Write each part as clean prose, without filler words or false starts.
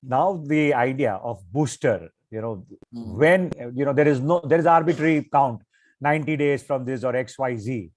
now the idea of booster, Mm. when, there is arbitrary count, 90 days from this or XYZ.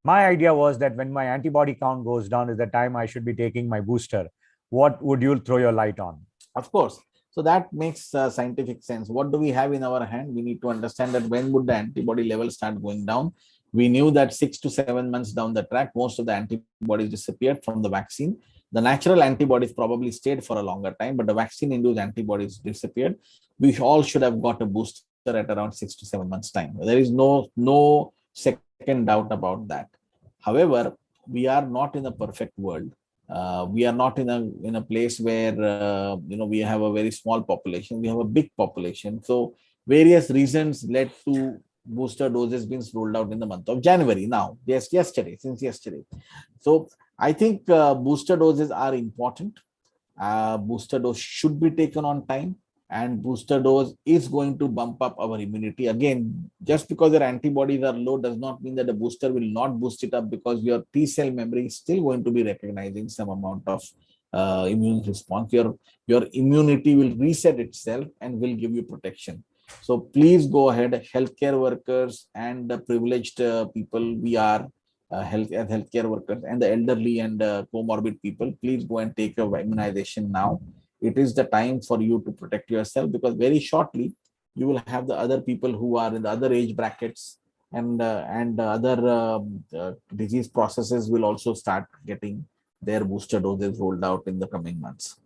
My idea was that when my antibody count goes down is the time I should be taking my booster. What would you throw your light on? Of course. So that makes scientific sense. What do we have in our hand? We need to understand that when would the antibody level start going down? We knew that 6 to 7 months down the track, most of the antibodies disappeared from the vaccine. The natural antibodies probably stayed for a longer time, but the vaccine-induced antibodies disappeared. We all should have got a booster at around 6 to 7 months time. There is no second doubt about that. However, we are not in a perfect world. We are not in a place where we have a very small population. We have a big population. So various reasons led to booster doses being rolled out in the month of January. Now, yes, since yesterday. So I think booster doses are important. Booster dose should be taken on time, and booster dose is going to bump up our immunity. Again, just because your antibodies are low does not mean that the booster will not boost it up, because your T cell memory is still going to be recognizing some amount of immune response. Your immunity will reset itself and will give you protection. So please go ahead, healthcare workers and the privileged people. We are healthcare workers and the elderly and comorbid people. Please go and take your immunization now. It is the time for you to protect yourself, because very shortly you will have the other people who are in the other age brackets, and other disease processes will also start getting their booster doses rolled out in the coming months.